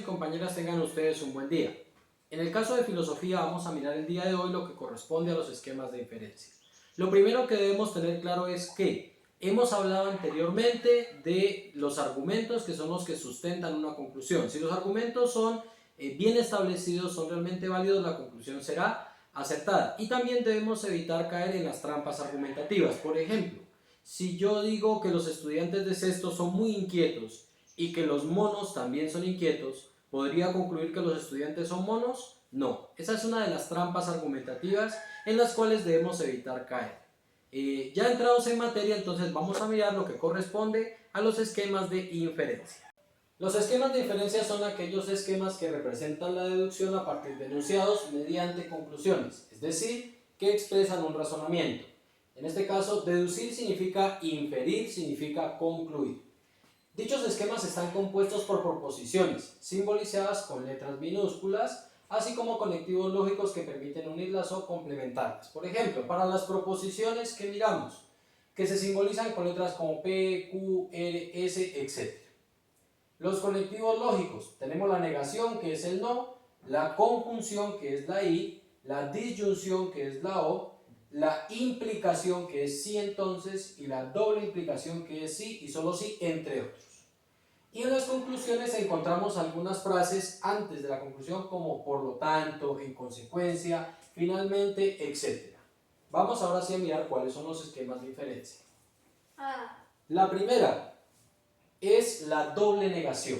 compañeras, tengan ustedes un buen día. En el caso de filosofía vamos a mirar el día de hoy lo que corresponde a los esquemas de inferencia. Lo primero que debemos tener claro es que hemos hablado anteriormente de los argumentos que son los que sustentan una conclusión. Si los argumentos son bien establecidos, son realmente válidos, la conclusión será acertada. Y también debemos evitar caer en las trampas argumentativas. Por ejemplo, si yo digo que los estudiantes de sexto son muy inquietos y que los monos también son inquietos, ¿podría concluir que los estudiantes son monos? No, esa es una de las trampas argumentativas en las cuales debemos evitar caer. Ya entrados en materia, entonces vamos a mirar lo que corresponde a los esquemas de inferencia. Los esquemas de inferencia son aquellos esquemas que representan la deducción a partir de enunciados mediante conclusiones, es decir, que expresan un razonamiento. En este caso, deducir significa inferir, significa concluir. Dichos esquemas están compuestos por proposiciones, simbolizadas con letras minúsculas, así como conectivos lógicos que permiten unirlas o complementarlas. Por ejemplo, para las proposiciones que miramos, que se simbolizan con letras como P, Q, R, S, etc. Los conectivos lógicos, tenemos la negación, que es el no, la conjunción, que es la y, la disyunción, que es la o, la implicación, que es sí entonces, y la doble implicación, que es sí y solo sí, entre otros. Y en las conclusiones encontramos algunas frases antes de la conclusión como por lo tanto, en consecuencia, finalmente, etc. Vamos ahora sí a mirar cuáles son los esquemas de inferencia. La primera es la doble negación.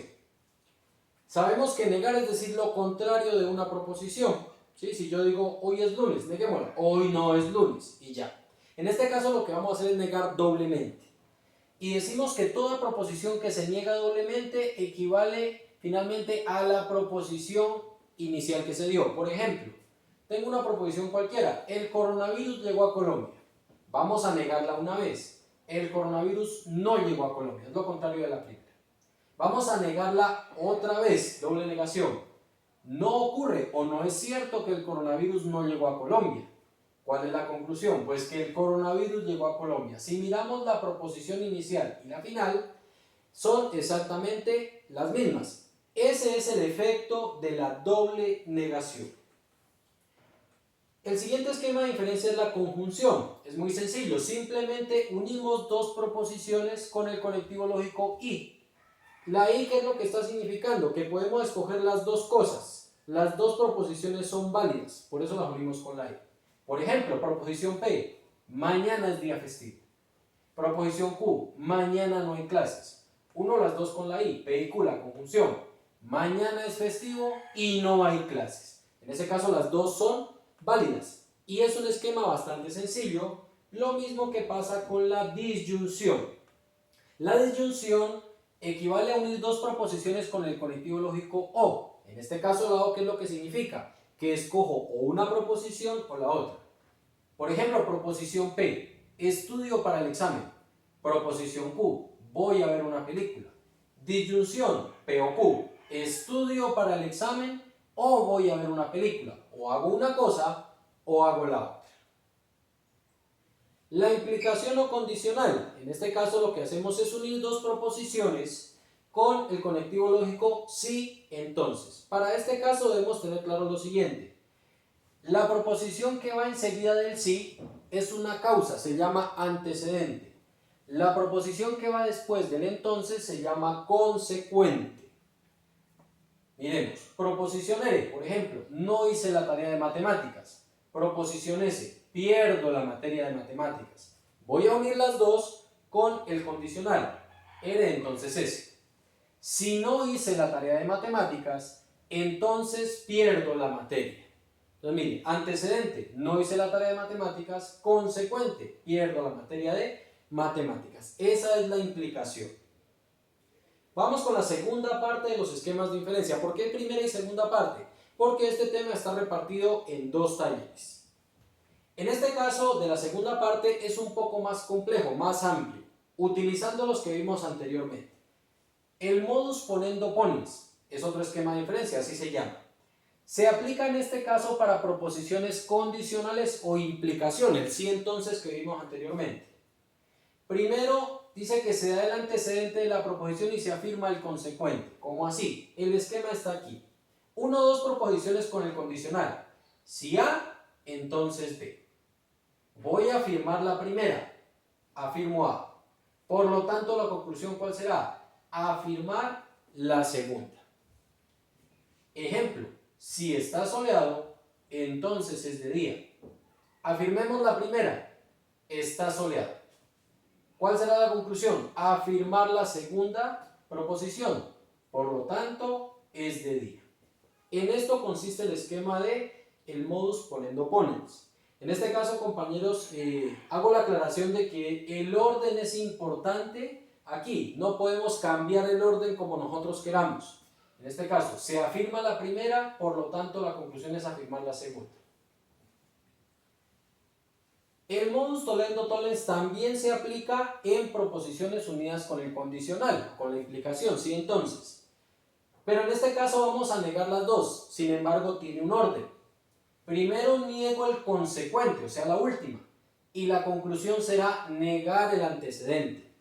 Sabemos que negar es decir lo contrario de una proposición. ¿Sí? Si yo digo hoy es lunes, neguémoslo, hoy no es lunes y ya. En este caso lo que vamos a hacer es negar doblemente. Y decimos que toda proposición que se niega doblemente equivale finalmente a la proposición inicial que se dio. Por ejemplo, tengo una proposición cualquiera, el coronavirus llegó a Colombia. Vamos a negarla una vez. El coronavirus no llegó a Colombia, es lo contrario de la primera. Vamos a negarla otra vez, doble negación. No ocurre o no es cierto que el coronavirus no llegó a Colombia. ¿Cuál es la conclusión? Pues que el coronavirus llegó a Colombia. Si miramos la proposición inicial y la final, son exactamente las mismas. Ese es el efecto de la doble negación. El siguiente esquema de inferencia es la conjunción. Es muy sencillo, simplemente unimos dos proposiciones con el conectivo lógico y. La y, ¿qué es lo que está significando? Que podemos escoger las dos cosas. Las dos proposiciones son válidas, por eso las unimos con la y. Por ejemplo, proposición P, mañana es día festivo. Proposición Q, mañana no hay clases. Uno las dos con la I, P y Q, la conjunción. Mañana es festivo y no hay clases. En ese caso las dos son válidas. Y es un esquema bastante sencillo, lo mismo que pasa con la disyunción. La disyunción equivale a unir dos proposiciones con el conectivo lógico o. En este caso la o, ¿qué es lo que significa? Que escojo o una proposición o la otra. Por ejemplo, proposición P, estudio para el examen. Proposición Q, voy a ver una película. Disyunción, P o Q, estudio para el examen o voy a ver una película. O hago una cosa o hago la otra. La implicación o condicional, en este caso lo que hacemos es unir dos proposiciones con el conectivo lógico sí, entonces. Para este caso debemos tener claro lo siguiente. La proposición que va enseguida del sí es una causa, se llama antecedente. La proposición que va después del entonces se llama consecuente. Miremos, proposición R, por ejemplo, no hice la tarea de matemáticas. Proposición S, pierdo la materia de matemáticas. Voy a unir las dos con el condicional, R entonces S. Si no hice la tarea de matemáticas, entonces pierdo la materia. Entonces mire, antecedente, no hice la tarea de matemáticas, consecuente, pierdo la materia de matemáticas. Esa es la implicación. Vamos con la segunda parte de los esquemas de inferencia. ¿Por qué primera y segunda parte? Porque este tema está repartido en dos talleres. En este caso de la segunda parte es un poco más complejo, más amplio, utilizando los que vimos anteriormente. El modus ponendo ponens es otro esquema de inferencia, así se llama. Se aplica en este caso para proposiciones condicionales o implicaciones, sí entonces que vimos anteriormente. Primero dice que se da el antecedente de la proposición y se afirma el consecuente. ¿Cómo así? El esquema está aquí. 1 o 2 proposiciones con el condicional. Si A, entonces B. Voy a afirmar la primera. Afirmo A. Por lo tanto, la conclusión, ¿cuál será? Afirmar la segunda. Ejemplo, si está soleado, entonces es de día. Afirmemos la primera, está soleado. ¿Cuál será la conclusión? Afirmar la segunda proposición. Por lo tanto, es de día. En esto consiste el esquema de el modus ponendo ponens. En este caso, compañeros, hago la aclaración de que el orden es importante aquí. No podemos cambiar el orden como nosotros queramos. En este caso, se afirma la primera, por lo tanto, la conclusión es afirmar la segunda. El modus tollendo tollens también se aplica en proposiciones unidas con el condicional, con la implicación, ¿sí? Entonces, pero en este caso vamos a negar las dos, sin embargo tiene un orden. Primero niego el consecuente, o sea la última, y la conclusión será negar el antecedente.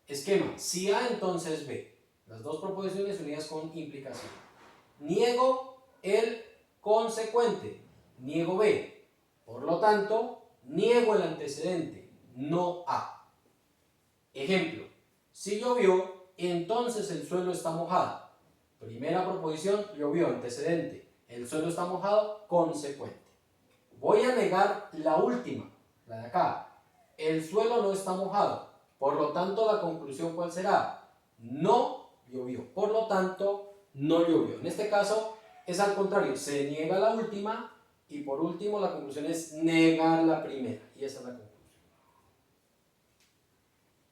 Esquema, si A entonces B, las dos proposiciones unidas con implicación. Niego el consecuente, niego B, por lo tanto, niego el antecedente, no A. Ejemplo, si llovió, entonces el suelo está mojado. Primera proposición, llovió, antecedente. El suelo está mojado, consecuente. Voy a negar la última, la de acá. El suelo no está mojado. Por lo tanto, la conclusión, ¿cuál será? No llovió. Por lo tanto, no llovió. En este caso, es al contrario. Se niega la última. Y por último, la conclusión es negar la primera. Y esa es la conclusión.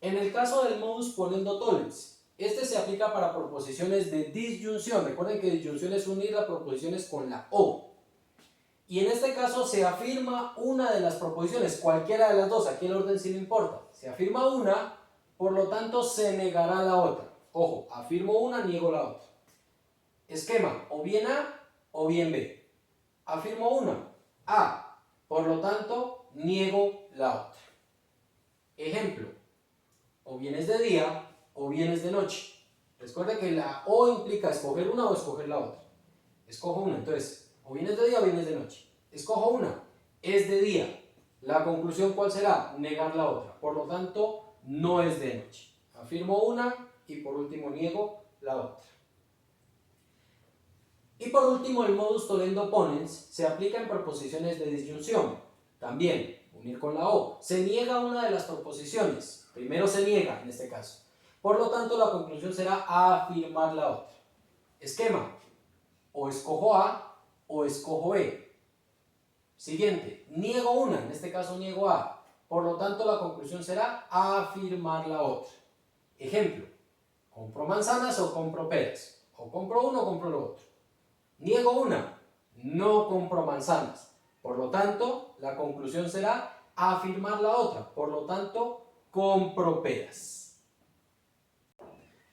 En el caso del modus ponendo tollens, este se aplica para proposiciones de disyunción. Recuerden que disyunción es unir las proposiciones con la O. Y en este caso se afirma una de las proposiciones, cualquiera de las dos. Aquí el orden sí no importa. Se afirma una, por lo tanto se negará la otra. Ojo, afirmo una, niego la otra. Esquema, o bien A o bien B. Afirmo una, A, por lo tanto, niego la otra. Ejemplo, o bien es de día o bien es de noche. Recuerde que la O implica escoger una o escoger la otra. Escojo una, entonces, o bien es de día o bien es de noche. Escojo una, es de día. La conclusión, ¿cuál será? Negar la otra. Por lo tanto, no es de noche. Afirmo una y por último niego la otra. Y por último, el modus tollendo ponens se aplica en proposiciones de disyunción. También, unir con la O. Se niega una de las proposiciones. Primero se niega, en este caso. Por lo tanto, la conclusión será afirmar la otra. Esquema. O escojo A o escojo B. Siguiente. Niego una, en este caso niego A. Por lo tanto, la conclusión será afirmar la otra. Ejemplo. Compro manzanas o compro peras. O compro uno o compro lo otro. Niego una, no compro manzanas. Por lo tanto, la conclusión será afirmar la otra. Por lo tanto, compro peras.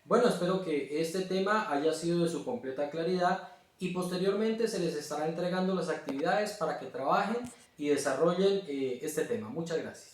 Bueno, espero que este tema haya sido de su completa claridad y posteriormente se les estará entregando las actividades para que trabajen y desarrollen este tema. Muchas gracias.